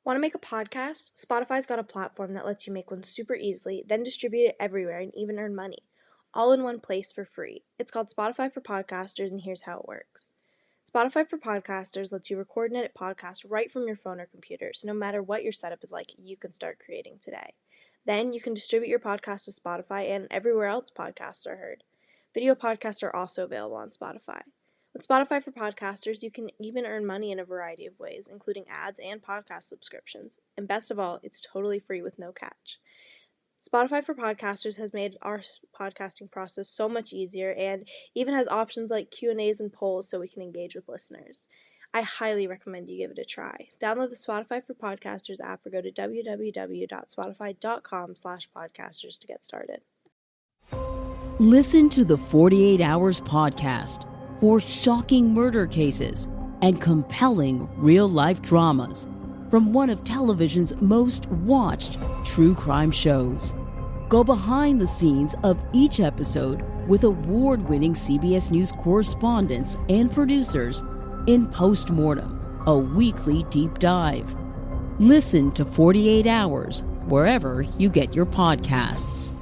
Want to make a podcast? Spotify's got a platform that lets you make one super easily, then distribute it everywhere and even earn money, all in one place for free. It's called Spotify for Podcasters, and here's how it works. Spotify for Podcasters lets you record and edit podcasts right from your phone or computer, so no matter what your setup is like, you can start creating today. Then you can distribute your podcast to Spotify and everywhere else podcasts are heard. Video podcasts are also available on Spotify. With Spotify for Podcasters, you can even earn money in a variety of ways, including ads and podcast subscriptions. And best of all, it's totally free with no catch. Spotify for Podcasters has made our podcasting process so much easier and even has options like Q&As and polls so we can engage with listeners. I highly recommend you give it a try. Download the Spotify for Podcasters app or go to www.spotify.com/podcasters to get started. Listen to the 48 Hours podcast for shocking murder cases and compelling real-life dramas from one of television's most watched true crime shows. Go behind the scenes of each episode with award-winning CBS News correspondents and producers in Postmortem, a weekly deep dive. Listen to 48 Hours wherever you get your podcasts.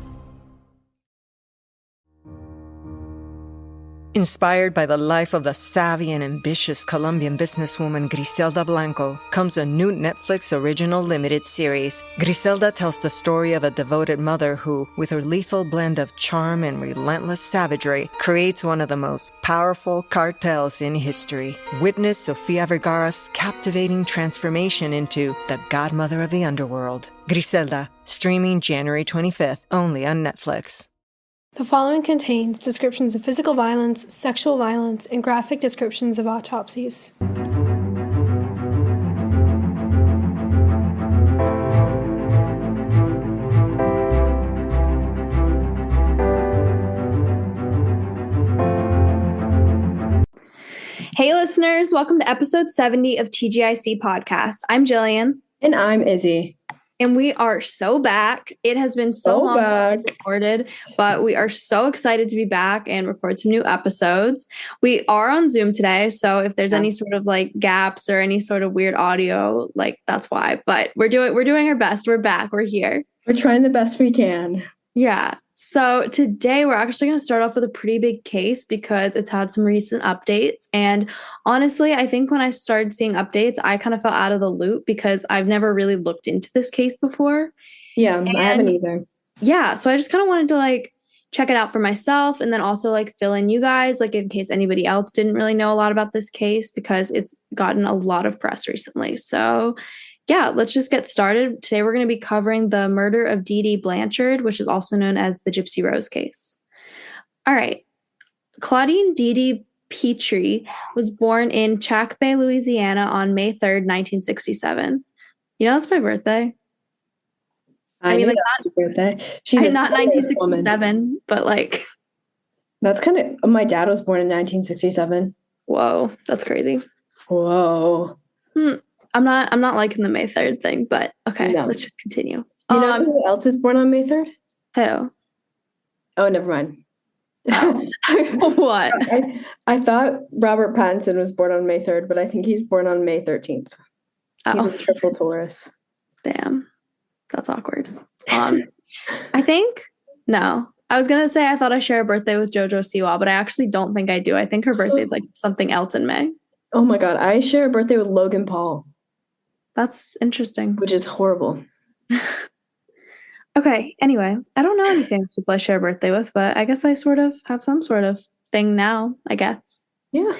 Inspired by the life of the savvy and ambitious Colombian businesswoman Griselda Blanco comes a new Netflix original limited series. Griselda tells the story of a devoted mother who, with her lethal blend of charm and relentless savagery, creates one of the most powerful cartels in history. Witness Sofia Vergara's captivating transformation into the godmother of the underworld. Griselda, streaming January 25th, only on Netflix. The following contains descriptions of physical violence, sexual violence, and graphic descriptions of autopsies. Hey listeners, welcome to episode 70 of TGIC Podcast. I'm Jillian. And I'm Izzy. And we are so back. It has been so long since we recorded, but we are so excited to be back and record some new episodes. We are on Zoom today, so if there's any sort of like gaps or any sort of weird audio, like that's why. But we're doing our best. We're back. We're here. We're trying the best we can. Yeah. So today we're actually going to start off with a pretty big case because it's had some recent updates. And honestly, I think when I started seeing updates, I kind of fell out of the loop because I've never really looked into this case before. Yeah, I haven't either. Yeah. So I just kind of wanted to like check it out for myself and then also like fill in you guys, like in case anybody else didn't really know a lot about this case because it's gotten a lot of press recently. So yeah, let's just get started. Today, we're going to be covering the murder of Pt. Blanchard, which is also known as the Gypsy Rose case. All right. Claudine Dede Petrie was born in Chack Bay, Louisiana on May 3rd, 1967. You know, that's my birthday. I mean, like, that's your birthday. She's not 1967, woman. But like. That's kind of, my dad was born in 1967. Whoa, that's crazy. Whoa. I'm not liking the May 3rd thing, but okay, no. Let's just continue. You know who else is born on May 3rd? Who? Oh, never mind. Oh. What? I thought Robert Pattinson was born on May 3rd, but I think he's born on May 13th. He's a triple Taurus. Damn. That's awkward. I think, no. I was going to say I thought I share a birthday with JoJo Siwa, but I actually don't think I do. I think her birthday is like something else in May. Oh my God. I share a birthday with Logan Paul. That's interesting. Which is horrible. Okay. Anyway, I don't know any famous people I share a birthday with, but I guess I sort of have some sort of thing now, I guess. Yeah.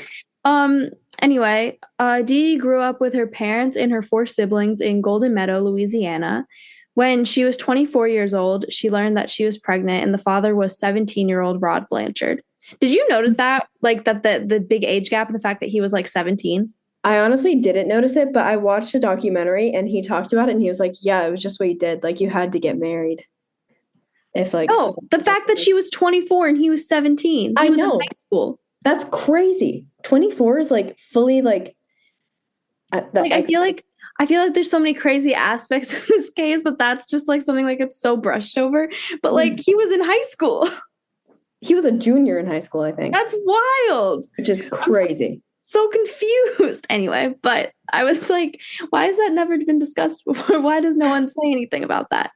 Anyway, Dee grew up with her parents and her 4 siblings in Golden Meadow, Louisiana. When she was 24 years old, she learned that she was pregnant and the father was 17-year-old Rod Blanchard. Did you notice that? Like that the big age gap and the fact that he was like 17? I honestly didn't notice it, but I watched a documentary and he talked about it and he was like, yeah, it was just what he did. Like you had to get married. If like the fact that she was 24 and he was 17. I was know. In high school. That's crazy. 24 is like fully like I feel like there's so many crazy aspects of this case that's just like something like it's so brushed over. But like he was in high school. He was a junior in high school, I think. That's wild. Which is crazy. so confused. Anyway, but I was like, why has that never been discussed before? Why does no one say anything about that?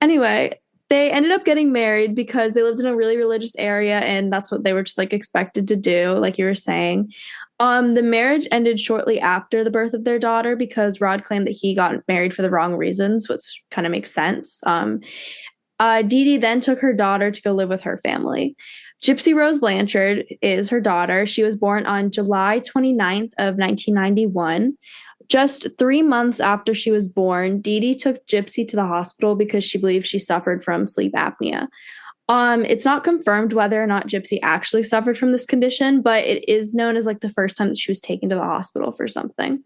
Anyway, they ended up getting married because they lived in a really religious area and that's what they were just like expected to do, like you were saying. The marriage ended shortly after the birth of their daughter because Rod claimed that he got married for the wrong reasons, which kind of makes sense. Dee Dee then took her daughter to go live with her family. Gypsy Rose Blanchard is her daughter. She was born on July 29th of 1991. Just 3 months after she was born, Dee Dee took Gypsy to the hospital because she believed she suffered from sleep apnea. It's not confirmed whether or not Gypsy actually suffered from this condition, but it is known as like the first time that she was taken to the hospital for something,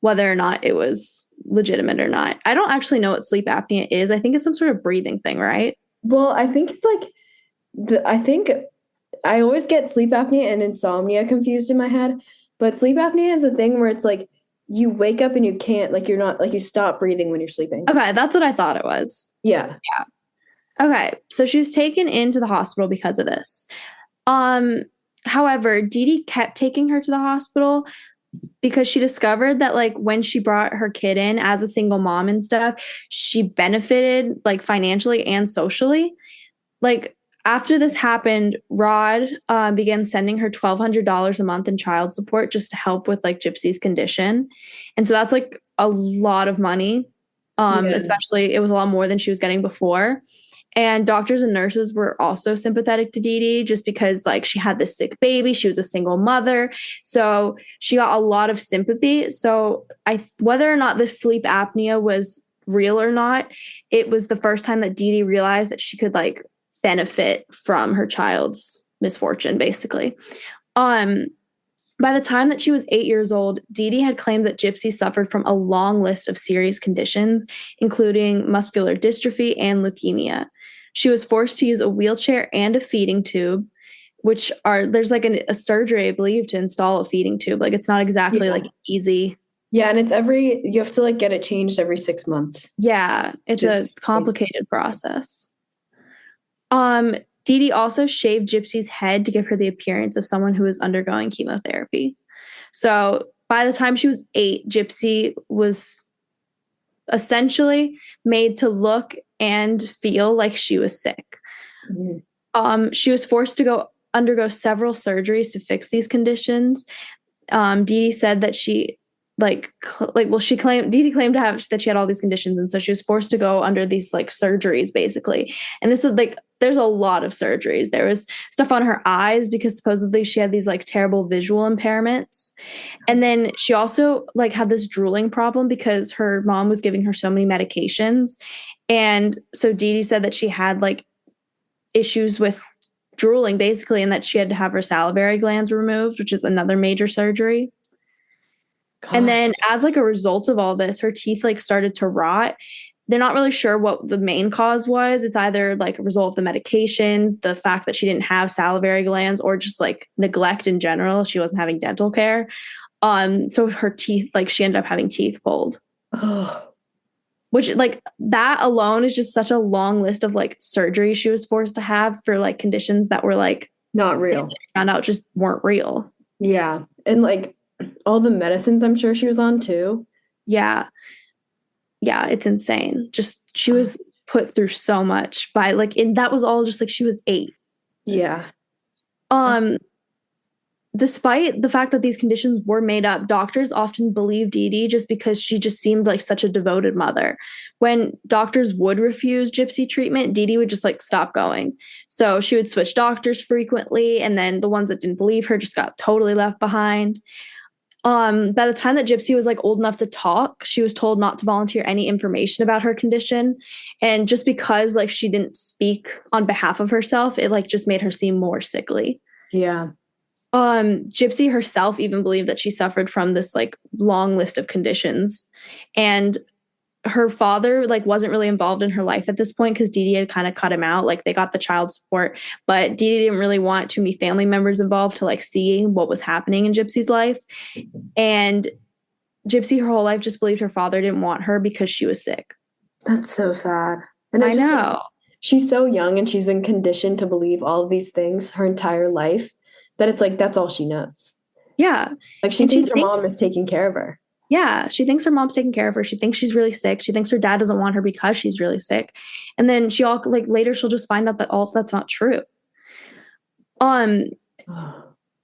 whether or not it was legitimate or not. I don't actually know what sleep apnea is. I think it's some sort of breathing thing, right? Well, I think it's like I think I always get sleep apnea and insomnia confused in my head, but sleep apnea is a thing where it's like you wake up and you can't, like you're not, like you stop breathing when you're sleeping. Okay, that's what I thought it was. Yeah. Okay, so she was taken into the hospital because of this. However, Dee Dee kept taking her to the hospital because she discovered that like when she brought her kid in as a single mom and stuff, she benefited like financially and socially. Like after this happened, Rod began sending her $1,200 a month in child support just to help with like Gypsy's condition. And so that's like a lot of money. Especially it was a lot more than she was getting before. And doctors and nurses were also sympathetic to Dee Dee just because like she had this sick baby. She was a single mother. So she got a lot of sympathy. So whether or not this sleep apnea was real or not, it was the first time that Dee Dee realized that she could like benefit from her child's misfortune, basically. By the time that she was 8 years old, Dee Dee had claimed that Gypsy suffered from a long list of serious conditions, including muscular dystrophy and leukemia. She was forced to use a wheelchair and a feeding tube, there's like a surgery, I believe, to install a feeding tube. Like it's not exactly like easy. Yeah, and you have to like get it changed every 6 months. Yeah, it's a complicated process. Dee Dee also shaved Gypsy's head to give her the appearance of someone who was undergoing chemotherapy. So by the time she was 8, Gypsy was essentially made to look and feel like she was sick. Mm-hmm. She was forced to undergo several surgeries to fix these conditions. Dee Dee said that she Dee Dee claimed to have that she had all these conditions, and so she was forced to go under these like surgeries basically. And this is like there's a lot of surgeries. There was stuff on her eyes because supposedly she had these like terrible visual impairments. And then she also like had this drooling problem because her mom was giving her so many medications. And so Dee Dee said that she had like issues with drooling basically, and that she had to have her salivary glands removed, which is another major surgery. God. And then as like a result of all this, her teeth like started to rot. They're not really sure what the main cause was. It's either like a result of the medications, the fact that she didn't have salivary glands, or just like neglect in general. She wasn't having dental care. So her teeth, like she ended up having teeth pulled. Oh. Which like that alone is just such a long list of like surgery she was forced to have for like conditions that were like not real. Found out just weren't real. Yeah. And like all the medicines I'm sure she was on too. Yeah. Yeah, it's insane. Just she was put through so much by like, and that was all just like she was 8. Yeah. Despite the fact that these conditions were made up, doctors often believed Dee Dee just because she just seemed like such a devoted mother. When doctors would refuse Gypsy treatment, Dee Dee would just like stop going. So she would switch doctors frequently, and then the ones that didn't believe her just got totally left behind. By the time that Gypsy was like old enough to talk, she was told not to volunteer any information about her condition. And just because like she didn't speak on behalf of herself, it like just made her seem more sickly. Yeah. Gypsy herself even believed that she suffered from this like long list of conditions. And her father like wasn't really involved in her life at this point because Dee Dee had kind of cut him out. Like they got the child support, but Dee Dee didn't really want too many family members involved to like see what was happening in Gypsy's life. And Gypsy her whole life just believed her father didn't want her because she was sick. That's so sad. And I know. She's so young and she's been conditioned to believe all of these things her entire life that it's like that's all she knows. Yeah. Like she And thinks her mom is taking care of her. Yeah, she thinks her mom's taking care of her. She thinks she's really sick. She thinks her dad doesn't want her because she's really sick. And then later she'll just find out that all of that's not true.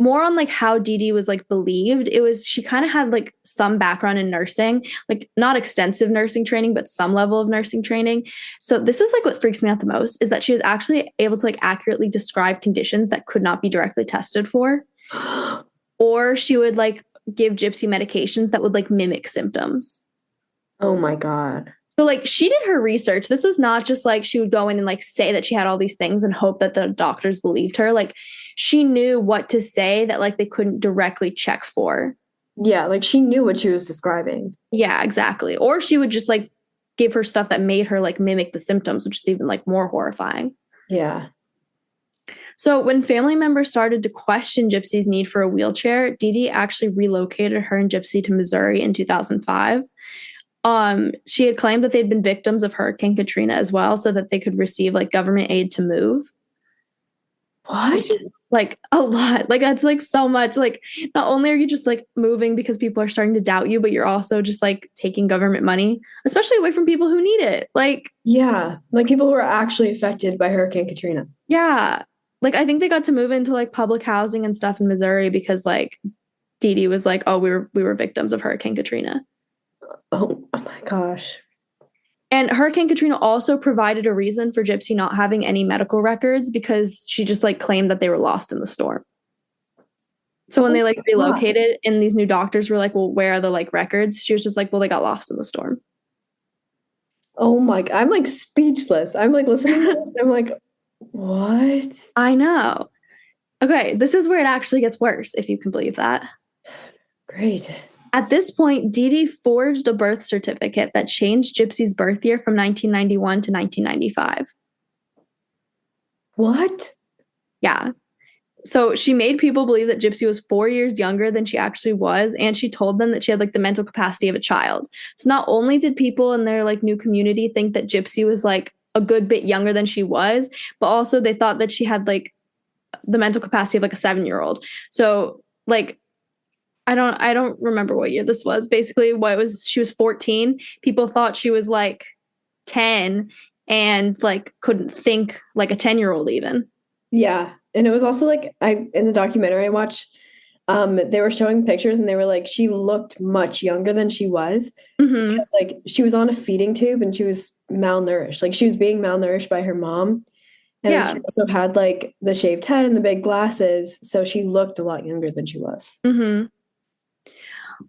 More on like how Dee Dee was like believed. She kind of had like some background in nursing, like not extensive nursing training, but some level of nursing training. So this is like what freaks me out the most is that she was actually able to like accurately describe conditions that could not be directly tested for. Or she would like give Gypsy medications that would like mimic symptoms. Oh my God. So like she did her research. This was not just like she would go in and like say that she had all these things and hope that the doctors believed her. Like she knew what to say that like they couldn't directly check for. Yeah, like she knew what she was describing. Yeah, exactly. Or she would just like give her stuff that made her like mimic the symptoms, which is even like more horrifying. Yeah. So when family members started to question Gypsy's need for a wheelchair, Dee Dee actually relocated her and Gypsy to Missouri in 2005. She had claimed that they'd been victims of Hurricane Katrina as well, so that they could receive like government aid to move. What? Like a lot. Like that's like so much. Like not only are you just like moving because people are starting to doubt you, but you're also just like taking government money, especially away from people who need it. Like yeah, like people who are actually affected by Hurricane Katrina. Yeah. Like I think they got to move into like public housing and stuff in Missouri because like Dee Dee was like, oh, we were victims of Hurricane Katrina. Oh my gosh. And Hurricane Katrina also provided a reason for Gypsy not having any medical records because she just like claimed that they were lost in the storm. So when they like relocated and these new doctors were like, well, where are the like records? She was just like, well, they got lost in the storm. Oh my, I'm like speechless. I'm like listening to this. I'm like, what? I know. Okay, this is where it actually gets worse, if you can believe that. Great. At this point, Dee Dee forged a birth certificate that changed Gypsy's birth year from 1991 to 1995. What? Yeah. So she made people believe that Gypsy was 4 years younger than she actually was, and she told them that she had like the mental capacity of a child. So not only did people in their like new community think that Gypsy was like a good bit younger than she was, but also they thought that she had like the mental capacity of like a 7-year-old. So like I don't remember what year this was. Basically, she was 14. People thought she was like 10 and like couldn't think like a 10-year-old even. Yeah. And it was also like in the documentary I watched, they were showing pictures and they were like, she looked much younger than she was. Because like she was on a feeding tube and she was malnourished. Like she was being malnourished by her mom. And then she also had like the shaved head and the big glasses. So she looked a lot younger than she was.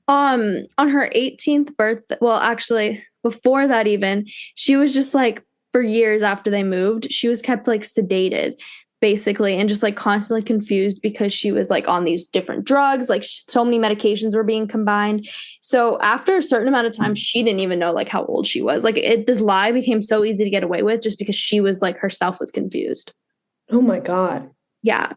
On her 18th birthday, well, actually, before that even, she was just like, for years after they moved, she was kept like sedated, basically, and just like constantly confused because she was like on these different drugs, like so many medications were being combined. So after a certain amount of time, she didn't even know like how old she was. Like this lie became so easy to get away with just because she was like herself was confused. Oh my God. Yeah.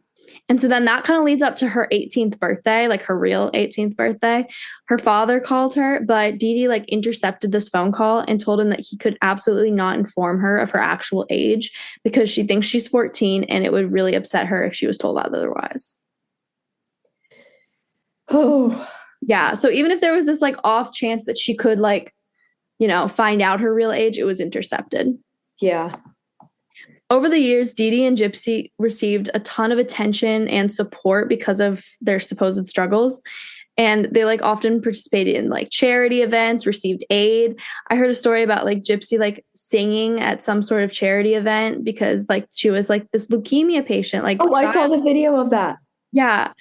And so then that kind of leads up to her 18th birthday, like her real 18th birthday. Her father called her, but Dee Dee like intercepted this phone call and told him that he could absolutely not inform her of her actual age because she thinks she's 14 and it would really upset her if she was told otherwise. Oh. Yeah. So even if there was this like off chance that she could like, you know, find out her real age, it was intercepted. Yeah. Over the years, Dee Dee and Gypsy received a ton of attention and support because of their supposed struggles. And they like often participated in like charity events, received aid. I heard a story about like Gypsy like singing at some sort of charity event because like she was like this leukemia patient. Like, oh, I saw the video of that. Yeah.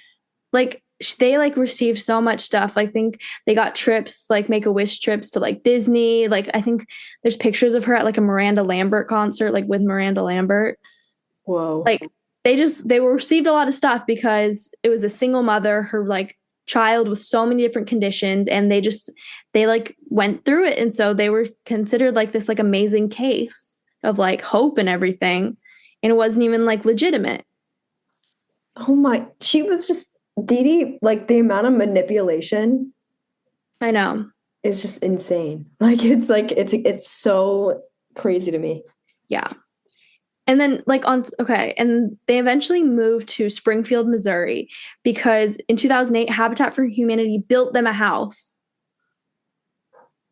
Like they like received so much stuff. I think they got trips, like Make-A-Wish trips to like Disney. Like I think there's pictures of her at like a Miranda Lambert concert, like with Miranda Lambert. Whoa. Like they received a lot of stuff because it was a single mother, her like child with so many different conditions, and they like went through it. And so they were considered like this like amazing case of like hope and everything. And it wasn't even like legitimate. Oh my, she was just Dee Dee, like the amount of manipulation I know is just insane. Like it's so crazy to me. Yeah. And then and they eventually moved to Springfield, Missouri, because in 2008, Habitat for Humanity built them a house,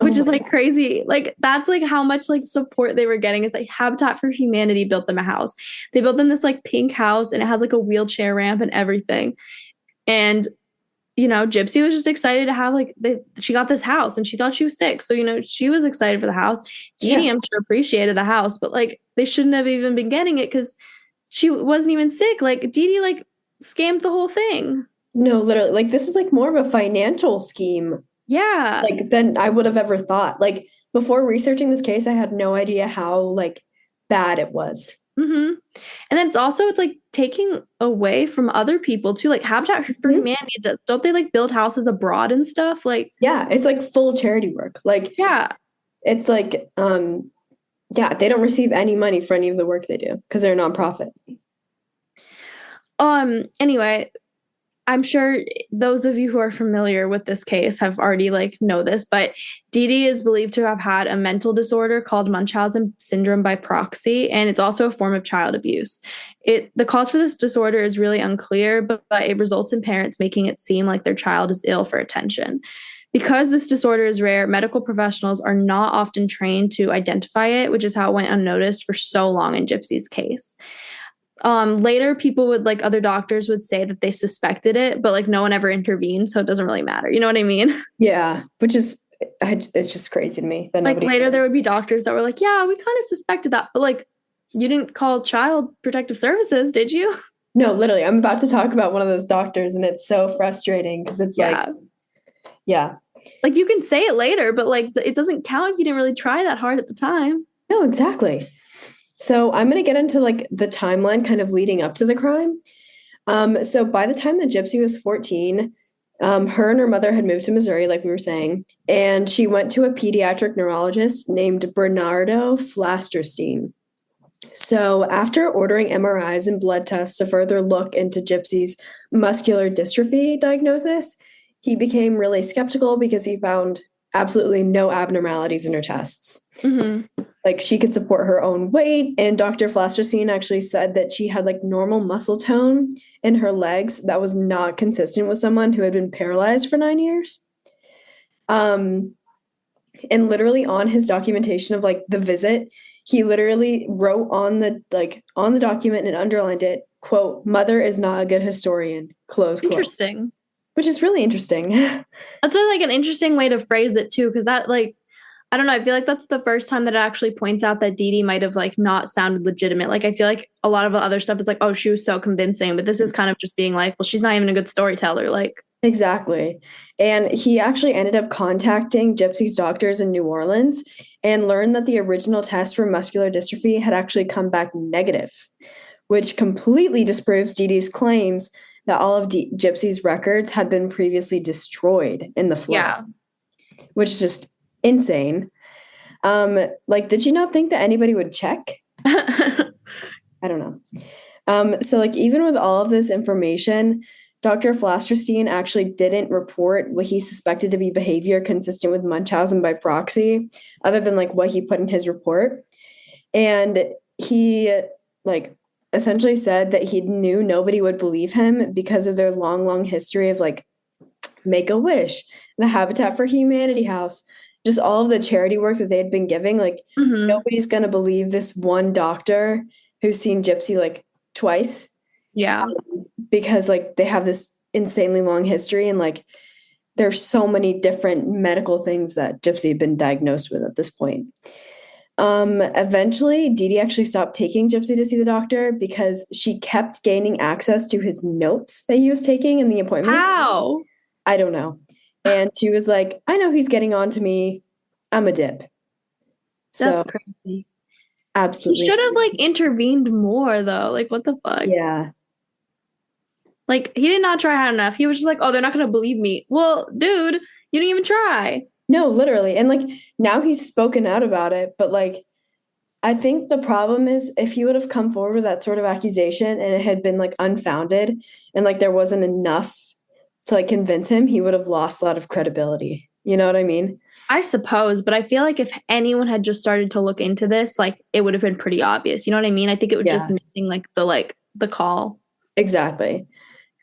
which is like crazy. Like that's like how much like support they were getting is like Habitat for Humanity built them a house. They built them this like pink house and it has like a wheelchair ramp and everything. And Gypsy was just excited to have she got this house and she thought she was sick. So, she was excited for the house. Dee Dee, I'm sure, appreciated the house, but like they shouldn't have even been getting it because she wasn't even sick. Like Dee Dee like scammed the whole thing. No, literally, like this is like more of a financial scheme. Yeah. Like than I would have ever thought. Like before researching this case, I had no idea how like bad it was. Mm-hmm. And then it's like taking away from other people too. Like Habitat for Humanity, don't they like build houses abroad and stuff? Like, yeah, it's like full charity work. Like, yeah, it's like, yeah, they don't receive any money for any of the work they do because they're a nonprofit. Anyway, I'm sure those of you who are familiar with this case have already know this, but Dee Dee is believed to have had a mental disorder called Munchausen syndrome by proxy, and it's also a form of child abuse. The cause for this disorder is really unclear, but it results in parents making it seem like their child is ill for attention. Because this disorder is rare, medical professionals are not often trained to identify it, which is how it went unnoticed for so long in Gypsy's case. Later people would other doctors would say that they suspected it, but no one ever intervened, so it doesn't really matter. You know what I mean? Yeah, which is it's just crazy to me that later there would be doctors that were like, yeah, we kind of suspected that, but you didn't call Child Protective Services, did you? No, literally, I'm about to talk about one of those doctors, and it's so frustrating because it's yeah, you can say it later, but it doesn't count if you didn't really try that hard at the time. No, exactly. So I'm going to get into the timeline kind of leading up to the crime. So by the time that Gypsy was 14, her and her mother had moved to Missouri, like we were saying, and she went to a pediatric neurologist named Bernardo Flasterstein. So after ordering MRIs and blood tests to further look into Gypsy's muscular dystrophy diagnosis, he became really skeptical because he found absolutely no abnormalities in her tests. Mm-hmm. She could support her own weight, and Dr. Flasterstein actually said that she had normal muscle tone in her legs that was not consistent with someone who had been paralyzed for 9 years. And literally on his documentation of the visit, he literally wrote on the document and underlined it, quote, "Mother is not a good historian," close quote. Interesting. Which is really interesting. That's an interesting way to phrase it too, because that I don't know. I feel like that's the first time that it actually points out that Dee Dee might have not sounded legitimate. I feel like a lot of the other stuff is oh, she was so convincing, but this is kind of just being well, she's not even a good storyteller. Exactly. And he actually ended up contacting Gypsy's doctors in New Orleans and learned that the original test for muscular dystrophy had actually come back negative, which completely disproves Dee Dee's claims that all of Gypsy's records had been previously destroyed in the flood. Yeah. Which is just insane. Did you not think that anybody would check? I don't know. So even with all of this information, Dr. Flasterstein actually didn't report what he suspected to be behavior consistent with Munchausen by proxy, other than what he put in his report. And he essentially said that he knew nobody would believe him because of their long history of Make-A-Wish, the Habitat for Humanity house, just all of the charity work that they had been giving. Mm-hmm. Nobody's going to believe this one doctor who's seen Gypsy twice. Yeah. Because they have this insanely long history and there's so many different medical things that Gypsy had been diagnosed with at this point. Eventually, Dee Dee actually stopped taking Gypsy to see the doctor because she kept gaining access to his notes that he was taking in the appointment. How? I don't know. And she was like, I know he's getting on to me. I'm a dip. That's crazy. Absolutely. He should have intervened more though. What the fuck? Yeah. He did not try hard enough. He was just oh, they're not going to believe me. Well, dude, you didn't even try. No, literally. And now he's spoken out about it. But I think the problem is if he would have come forward with that sort of accusation and it had been unfounded and there wasn't enough to convince him, he would have lost a lot of credibility. You know what I mean? I suppose, but I feel like if anyone had just started to look into this, like it would have been pretty obvious. You know what I mean? I think it was just missing the call. Exactly.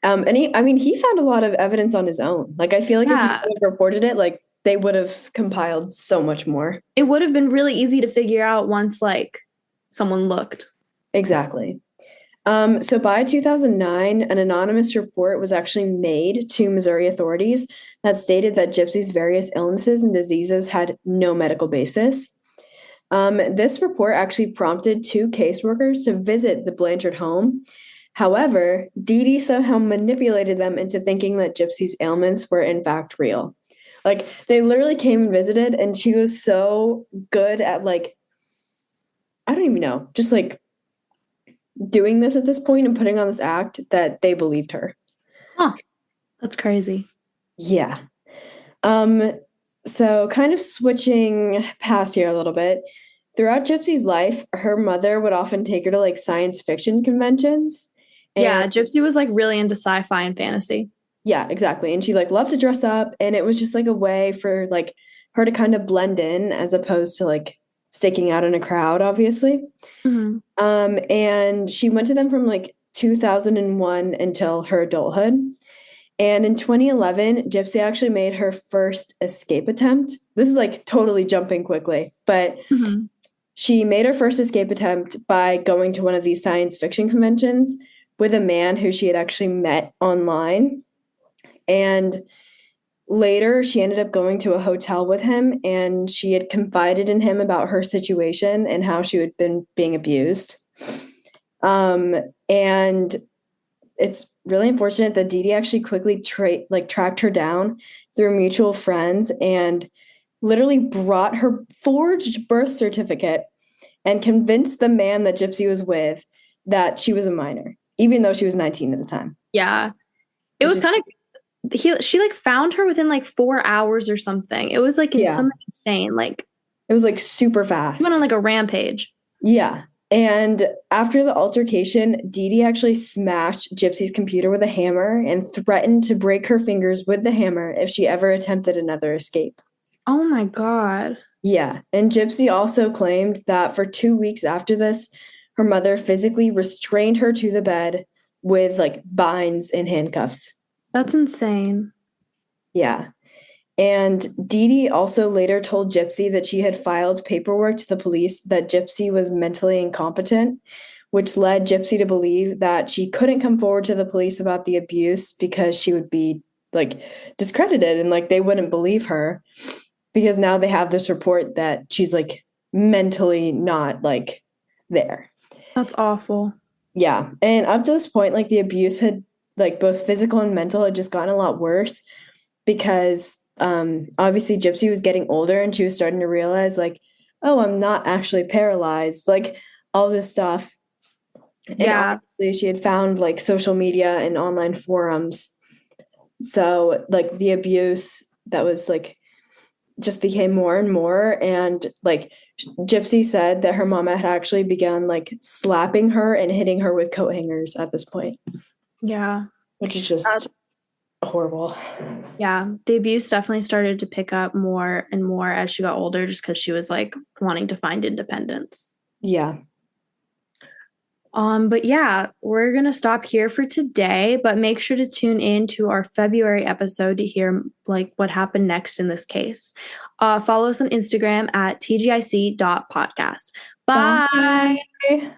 And he found a lot of evidence on his own. Like, I feel like if he would have reported it, like they would have compiled so much more. It would have been really easy to figure out once like someone looked. Exactly. So by 2009, an anonymous report was actually made to Missouri authorities that stated that Gypsy's various illnesses and diseases had no medical basis. This report actually prompted 2 caseworkers to visit the Blanchard home. However, Dee Dee somehow manipulated them into thinking that Gypsy's ailments were in fact real. Like, they literally came and visited, and she was so good at, like, I don't even know, just like doing this at this point and putting on this act that they believed her. Huh. That's crazy. Yeah. So kind of switching past here a little bit. Throughout Gypsy's life, her mother would often take her to like science fiction conventions. Yeah, Gypsy was like really into sci-fi and fantasy. Yeah, exactly. And she like loved to dress up, and it was just like a way for like her to kind of blend in as opposed to like sticking out in a crowd, obviously. Mm-hmm. And she went to them from like 2001 until her adulthood. And in 2011, Gypsy actually made her first escape attempt. This is like totally jumping quickly, but she made her first escape attempt by going to one of these science fiction conventions with a man who she had actually met online. And later, she ended up going to a hotel with him, and she had confided in him about her situation and how she had been being abused. And it's really unfortunate that Dee Dee actually quickly tracked her down through mutual friends and literally brought her forged birth certificate and convinced the man that Gypsy was with that she was a minor, even though she was 19 at the time. Yeah. It was kind of she like found her within like 4 hours or something. It was like something insane. Like it was like super fast. Went on like a rampage. Yeah. And after the altercation, Dee Dee actually smashed Gypsy's computer with a hammer and threatened to break her fingers with the hammer if she ever attempted another escape. Oh my God. Yeah. And Gypsy also claimed that for 2 weeks after this, her mother physically restrained her to the bed with like binds and handcuffs. That's insane. Yeah. And Dee Dee also later told Gypsy that she had filed paperwork to the police that Gypsy was mentally incompetent, which led Gypsy to believe that she couldn't come forward to the police about the abuse because she would be like discredited and like they wouldn't believe her because now they have this report that she's like mentally not like there. That's awful. Yeah. And up to this point, like the abuse had like both physical and mental had just gotten a lot worse because obviously Gypsy was getting older and she was starting to realize like, oh, I'm not actually paralyzed, like all this stuff. And obviously she had found like social media and online forums. So like the abuse that was like just became more and more. And like Gypsy said that her mama had actually begun like slapping her and hitting her with coat hangers at this point. Yeah. Which is just horrible. Yeah. The abuse definitely started to pick up more and more as she got older just because she was like wanting to find independence. Yeah. But yeah, we're going to stop here for today, but make sure to tune in to our February episode to hear like what happened next in this case. Follow us on Instagram at tgic.podcast. Bye. Bye.